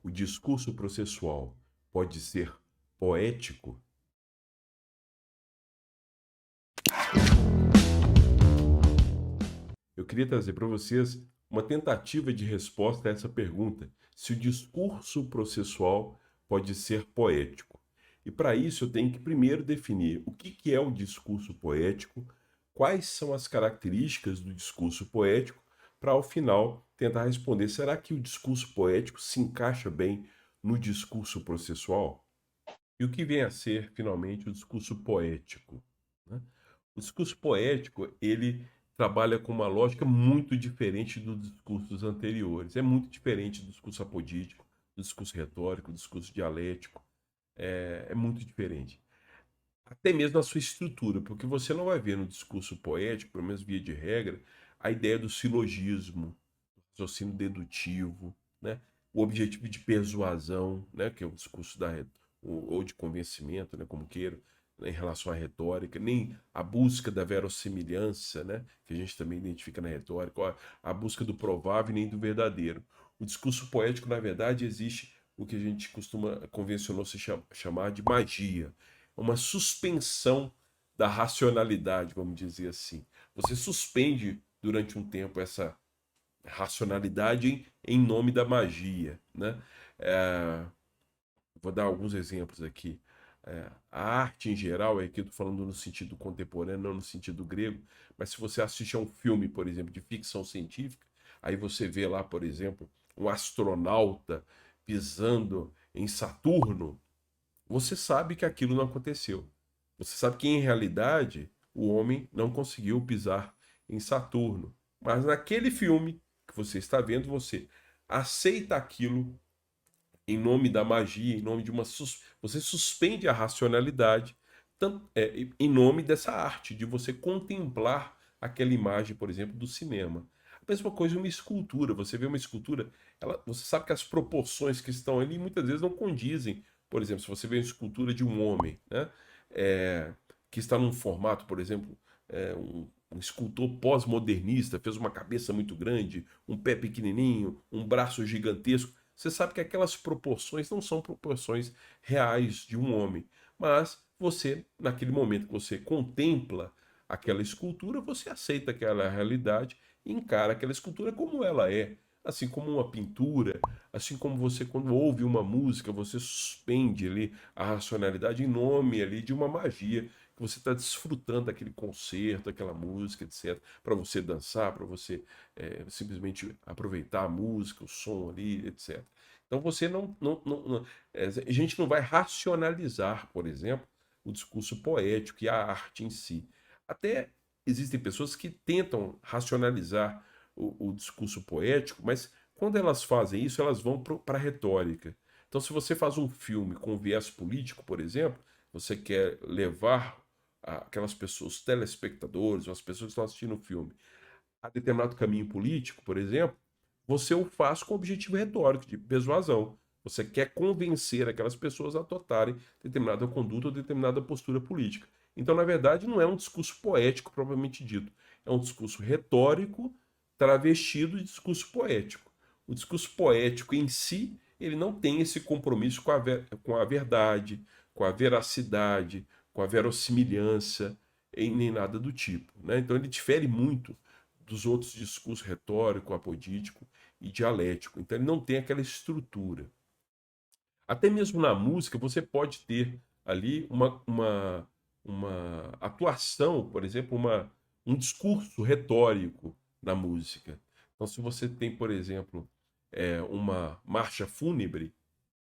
o discurso processual pode ser poético? Eu queria trazer para vocês uma tentativa de resposta a essa pergunta: se o discurso processual pode ser poético. E para isso eu tenho que primeiro definir o que é o discurso poético, quais são as características do discurso poético, para ao final tentar responder: será que o discurso poético se encaixa bem no discurso processual? E o que vem a ser, finalmente, o discurso poético, né? O discurso poético, ele trabalha com uma lógica muito diferente dos discursos anteriores. É muito diferente do discurso apodítico, do discurso retórico, do discurso dialético. É muito diferente. Até mesmo na sua estrutura, porque você não vai ver no discurso poético, pelo menos via de regra, a ideia do silogismo, do raciocínio dedutivo, né? O objetivo de persuasão, né? Que é o discurso ou de convencimento, né? Como queira, né? Em relação à retórica, nem a busca da verossimilhança, né? Que a gente também identifica na retórica, ó, a busca do provável e nem do verdadeiro. O discurso poético, na verdade, existe o que a gente convencionou se chamar de magia, uma suspensão da racionalidade, vamos dizer assim. Você suspende durante um tempo essa racionalidade em nome da magia, né? É, vou dar alguns exemplos aqui. A arte em geral, aqui eu estou falando no sentido contemporâneo, não no sentido grego, mas se você assiste a um filme, por exemplo, de ficção científica, aí você vê lá, por exemplo, um astronauta pisando em Saturno, você sabe que aquilo não aconteceu. Você sabe que, em realidade, o homem não conseguiu pisar em Saturno. Mas naquele filme que você está vendo, você aceita aquilo em nome da magia, em nome de uma. Você suspende a racionalidade em nome dessa arte, de você contemplar aquela imagem, por exemplo, do cinema. A mesma coisa uma escultura. Você vê uma escultura, você sabe que as proporções que estão ali muitas vezes não condizem. Por exemplo, se você vê uma escultura de um homem, né? É, que está num formato, por exemplo, um escultor pós-modernista, fez uma cabeça muito grande, um pé pequenininho, um braço gigantesco. Você sabe que aquelas proporções não são proporções reais de um homem, mas você, naquele momento que você contempla aquela escultura, você aceita aquela realidade e encara aquela escultura como ela é. Assim como uma pintura, assim como você, quando ouve uma música, você suspende ali a racionalidade em nome ali de uma magia que você está desfrutando daquele concerto, aquela música, etc. Para você dançar, para você simplesmente aproveitar a música, o som ali, etc. Então você a gente não vai racionalizar, por exemplo, o discurso poético e a arte em si. Até existem pessoas que tentam racionalizar o discurso poético, mas quando elas fazem isso, elas vão para a retórica. Então, se você faz um filme com viés político, por exemplo, você quer levar aquelas pessoas, os telespectadores, ou as pessoas que estão assistindo o filme, a determinado caminho político, por exemplo, você o faz com objetivo retórico, de persuasão. Você quer convencer aquelas pessoas a adotarem determinada conduta ou determinada postura política. Então, na verdade, não é um discurso poético propriamente dito. É um discurso retórico travestido de discurso poético. O discurso poético em si, ele não tem esse compromisso com a verdade, com a veracidade, com a verossimilhança, nem nada do tipo, né? Então, ele difere muito dos outros discursos retórico, apodítico e dialético. Então ele não tem aquela estrutura. Até mesmo na música você pode ter ali uma atuação, por exemplo, um discurso retórico na música. Então se você tem, por exemplo, uma marcha fúnebre,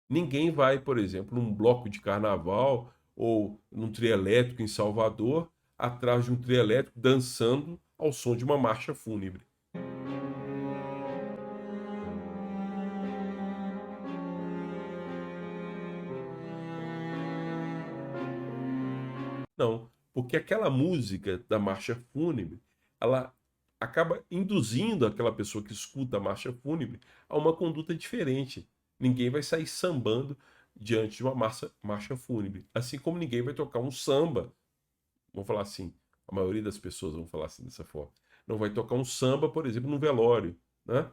ninguém vai, por exemplo, num bloco de carnaval ou num trio elétrico em Salvador, atrás de um trio elétrico dançando ao som de uma marcha fúnebre. Não, porque aquela música da marcha fúnebre, ela acaba induzindo aquela pessoa que escuta a marcha fúnebre a uma conduta diferente. Ninguém vai sair sambando diante de uma marcha fúnebre. Assim como ninguém vai tocar um samba, vamos falar assim, a maioria das pessoas vão falar assim dessa forma. Não vai tocar um samba, por exemplo, no velório, né?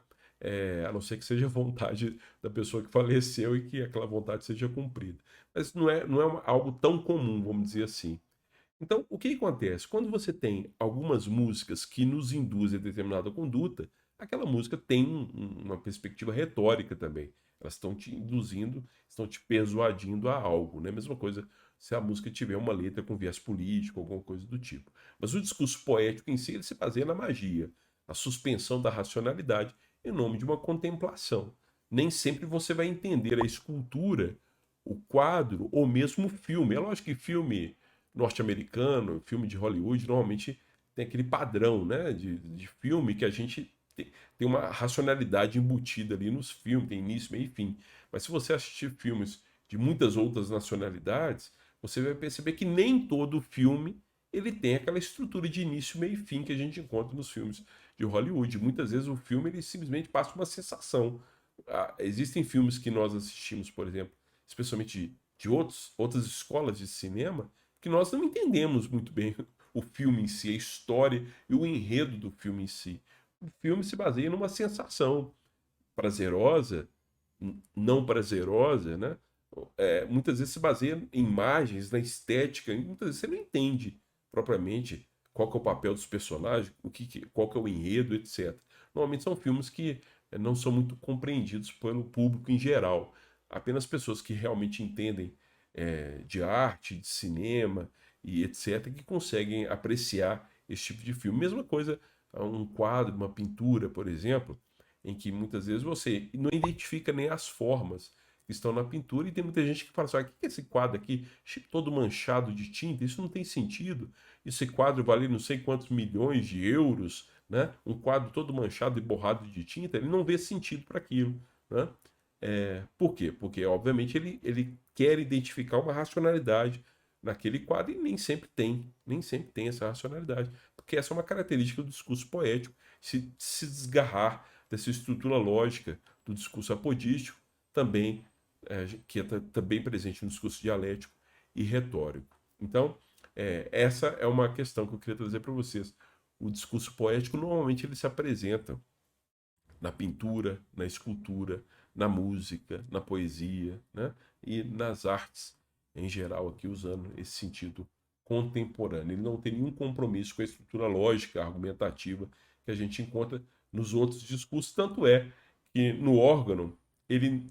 a não ser que seja vontade da pessoa que faleceu e que aquela vontade seja cumprida. Mas não é algo tão comum, vamos dizer assim. Então, o que acontece? Quando você tem algumas músicas que nos induzem a determinada conduta, aquela música tem uma perspectiva retórica também. Elas estão te induzindo, estão te persuadindo a algo, né? Mesma coisa se a música tiver uma letra com viés político, alguma coisa do tipo. Mas o discurso poético em si, ele se baseia na magia, na suspensão da racionalidade em nome de uma contemplação. Nem sempre você vai entender a escultura, o quadro ou mesmo o filme. É lógico que filme norte-americano, filme de Hollywood, normalmente tem aquele padrão, né, de filme que a gente tem uma racionalidade embutida ali nos filmes, tem início, meio e fim. Mas se você assistir filmes de muitas outras nacionalidades, você vai perceber que nem todo filme ele tem aquela estrutura de início, meio e fim que a gente encontra nos filmes de Hollywood. Muitas vezes o filme ele simplesmente passa uma sensação. Existem filmes que nós assistimos, por exemplo, especialmente de outras escolas de cinema, que nós não entendemos muito bem o filme em si, a história e o enredo do filme em si. O filme se baseia numa sensação prazerosa, não prazerosa, né? Muitas vezes se baseia em imagens, na estética, e muitas vezes você não entende propriamente qual que é o papel dos personagens, qual que é o enredo, etc. Normalmente são filmes que não são muito compreendidos pelo público em geral. Apenas pessoas que realmente entendem de arte, de cinema e etc., que conseguem apreciar esse tipo de filme. Mesma coisa, um quadro, uma pintura, por exemplo, em que muitas vezes você não identifica nem as formas que estão na pintura, e tem muita gente que fala assim: o que é esse quadro aqui, todo manchado de tinta? Isso não tem sentido. Esse quadro vale não sei quantos milhões de euros, né? Um quadro todo manchado e borrado de tinta, ele não vê sentido para aquilo, né? Por quê? Porque, obviamente, ele quer identificar uma racionalidade naquele quadro e nem sempre tem essa racionalidade. Porque essa é uma característica do discurso poético, se desgarrar dessa estrutura lógica do discurso apodístico, também, que é também presente no discurso dialético e retórico. Então, essa é uma questão que eu queria trazer para vocês. O discurso poético, normalmente, ele se apresenta na pintura, na escultura, na música, na poesia, né? E nas artes em geral, aqui usando esse sentido contemporâneo. Ele não tem nenhum compromisso com a estrutura lógica, argumentativa que a gente encontra nos outros discursos, tanto é que no órgão ele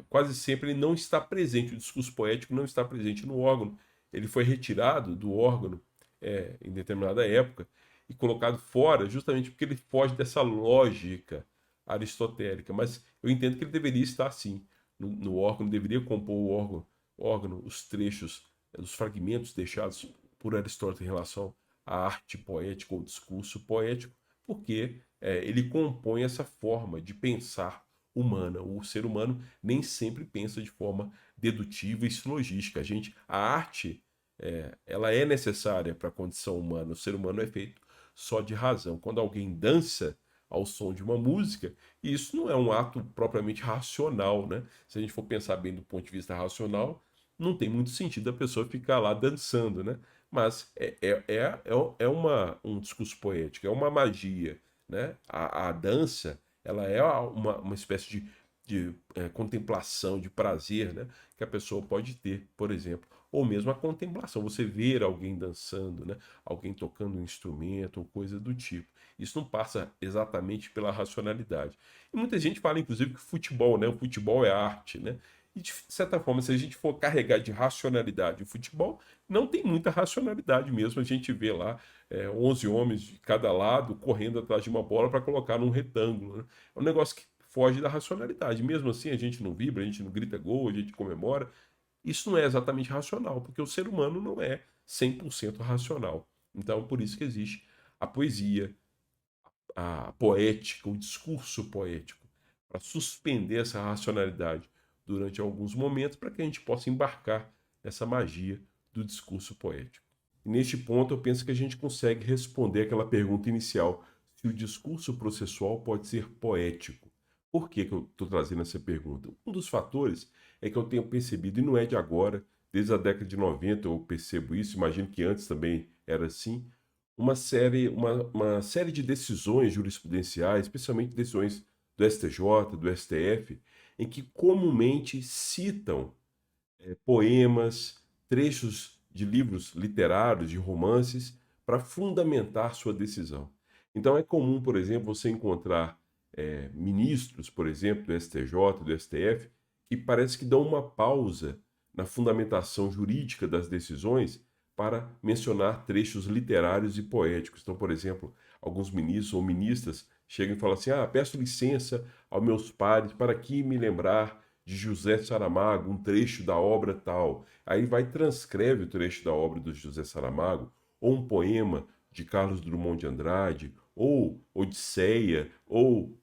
quase sempre ele não está presente, o discurso poético não está presente no órgão. Ele foi retirado do órgão em determinada época e colocado fora justamente porque ele foge dessa lógica aristotélica, mas eu entendo que ele deveria estar assim no órgão, deveria compor o órgão, os trechos, os fragmentos deixados por Aristóteles em relação à arte poética ou discurso poético, porque ele compõe essa forma de pensar humana. O ser humano nem sempre pensa de forma dedutiva e silogística. A arte, ela é necessária para a condição humana. O ser humano é feito só de razão. Quando alguém dança ao som de uma música, e isso não é um ato propriamente racional, né? Se a gente for pensar bem do ponto de vista racional, não tem muito sentido a pessoa ficar lá dançando, né? Mas um discurso poético, é uma magia, né? A dança, ela é uma espécie de contemplação, de prazer, né? Que a pessoa pode ter, por exemplo. Ou mesmo a contemplação, você ver alguém dançando, né? Alguém tocando um instrumento ou coisa do tipo. Isso não passa exatamente pela racionalidade. E muita gente fala, inclusive, que futebol, né? O futebol é arte, né? E de certa forma, se a gente for carregar de racionalidade o futebol, não tem muita racionalidade mesmo. A gente vê lá 11 homens de cada lado correndo atrás de uma bola para colocar num retângulo, né? É um negócio que foge da racionalidade. Mesmo assim, a gente não vibra, a gente não grita gol, a gente comemora. Isso não é exatamente racional, porque o ser humano não é 100% racional. Então, por isso que existe a poesia, a poética, o discurso poético, para suspender essa racionalidade durante alguns momentos, para que a gente possa embarcar nessa magia do discurso poético. E neste ponto, eu penso que a gente consegue responder aquela pergunta inicial: se o discurso processual pode ser poético. Por que eu estou trazendo essa pergunta? Um dos fatores é que eu tenho percebido, e não é de agora, desde a década de 90 eu percebo isso, imagino que antes também era assim, uma série de decisões jurisprudenciais, especialmente decisões do do STJ, do STF, em que comumente citam poemas, trechos de livros literários, de romances, para fundamentar sua decisão. Então é comum, por exemplo, você encontrar ministros, por exemplo, do STJ, do STF, que parece que dão uma pausa na fundamentação jurídica das decisões para mencionar trechos literários e poéticos. Então, por exemplo, alguns ministros ou ministras chegam e falam assim: peço licença aos meus pares para aqui me lembrar de José Saramago, um trecho da obra tal. Aí vai e transcreve o trecho da obra do José Saramago, ou um poema de Carlos Drummond de Andrade, ou Odisseia, ou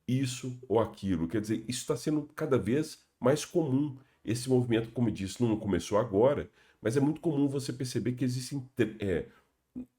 isso ou aquilo. Quer dizer, isso está sendo cada vez mais comum. Esse movimento, como eu disse, não começou agora, mas é muito comum você perceber que existem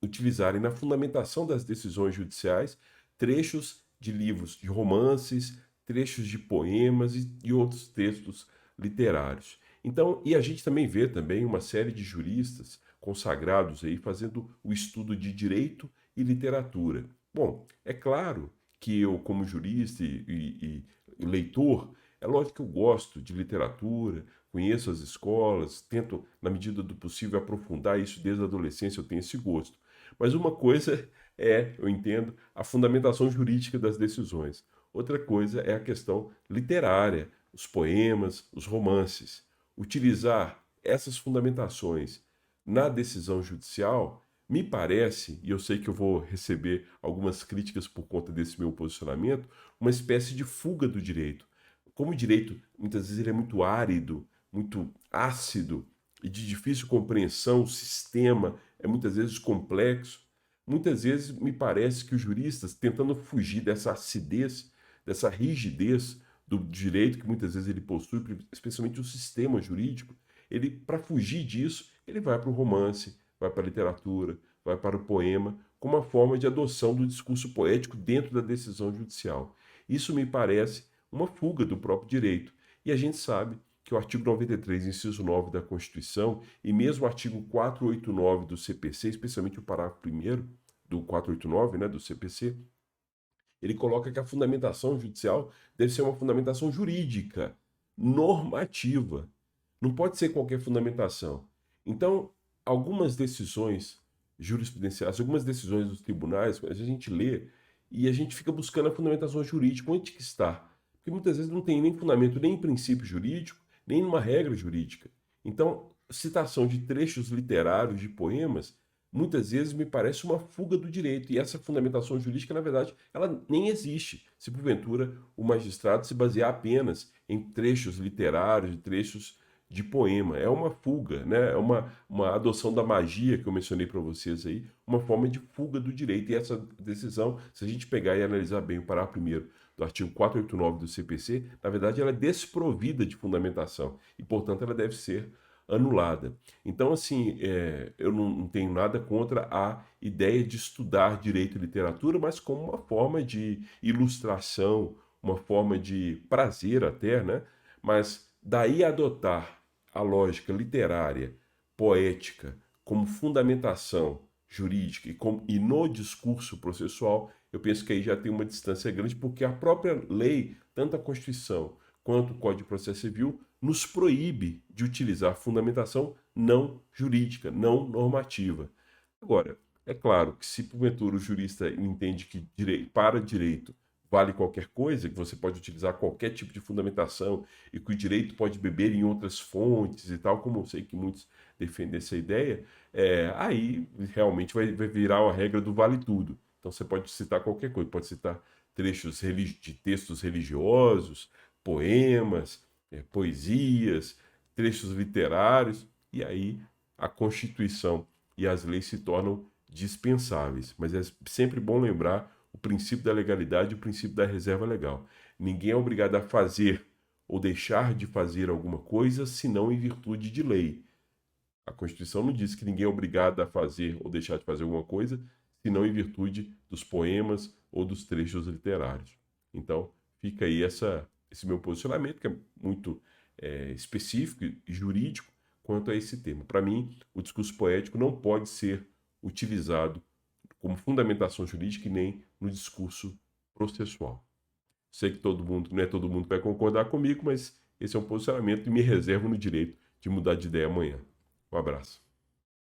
utilizarem na fundamentação das decisões judiciais trechos de livros de romances, trechos de poemas e outros textos literários. Então, e a gente também vê também uma série de juristas consagrados aí fazendo o estudo de direito e literatura. Bom, é claro que eu, como jurista e leitor, é lógico que eu gosto de literatura, conheço as escolas, tento, na medida do possível, aprofundar isso desde a adolescência, eu tenho esse gosto. Mas uma coisa é, eu entendo, a fundamentação jurídica das decisões. Outra coisa é a questão literária, os poemas, os romances. Utilizar essas fundamentações na decisão judicial, me parece, e eu sei que eu vou receber algumas críticas por conta desse meu posicionamento, uma espécie de fuga do direito. Como o direito, muitas vezes, ele é muito árido, muito ácido e de difícil compreensão, o sistema é muitas vezes complexo. Muitas vezes me parece que os juristas, tentando fugir dessa acidez, dessa rigidez do direito que muitas vezes ele possui, especialmente o sistema jurídico, ele, para fugir disso, ele vai para o romance, vai para a literatura, vai para o poema, como uma forma de adoção do discurso poético dentro da decisão judicial. Isso me parece uma fuga do próprio direito. E a gente sabe que o artigo 93, inciso 9 da Constituição, e mesmo o artigo 489 do CPC, especialmente o parágrafo 1º do 489, né, do CPC, ele coloca que a fundamentação judicial deve ser uma fundamentação jurídica, normativa. Não pode ser qualquer fundamentação. Então, algumas decisões jurisprudenciais, algumas decisões dos tribunais, a gente lê e a gente fica buscando a fundamentação jurídica, onde que está? Porque muitas vezes não tem nem fundamento nem em princípio jurídico, nem numa regra jurídica. Então, citação de trechos literários, de poemas, muitas vezes me parece uma fuga do direito. E essa fundamentação jurídica, na verdade, ela nem existe. Se porventura o magistrado se basear apenas em trechos literários, trechos de poema. É uma fuga, né? É uma adoção da magia que eu mencionei para vocês aí, uma forma de fuga do direito. E essa decisão, se a gente pegar e analisar bem o parágrafo 1º do artigo 489 do CPC, na verdade ela é desprovida de fundamentação e, portanto, ela deve ser anulada. Então, assim, eu não tenho nada contra a ideia de estudar direito e literatura, mas como uma forma de ilustração, uma forma de prazer até, né? Mas daí a adotar a lógica literária, poética, como fundamentação jurídica e no discurso processual, eu penso que aí já tem uma distância grande, porque a própria lei, tanto a Constituição quanto o Código de Processo Civil, nos proíbe de utilizar fundamentação não jurídica, não normativa. Agora, é claro que se porventura o jurista entende que para direito vale qualquer coisa, que você pode utilizar qualquer tipo de fundamentação e que o direito pode beber em outras fontes e tal, como eu sei que muitos defendem essa ideia, aí realmente vai virar a regra do vale tudo. Então você pode citar qualquer coisa, pode citar trechos de textos religiosos, poemas, poesias, trechos literários, e aí a Constituição e as leis se tornam dispensáveis. Mas é sempre bom lembrar o princípio da legalidade e o princípio da reserva legal. Ninguém é obrigado a fazer ou deixar de fazer alguma coisa senão em virtude de lei. A Constituição não diz que ninguém é obrigado a fazer ou deixar de fazer alguma coisa senão em virtude dos poemas ou dos trechos literários. Então, fica aí esse meu posicionamento, que é muito específico e jurídico quanto a esse tema. Para mim, o discurso poético não pode ser utilizado como fundamentação jurídica e nem no discurso processual. Sei que não é todo mundo que vai concordar comigo, mas esse é um posicionamento e me reservo no direito de mudar de ideia amanhã. Um abraço.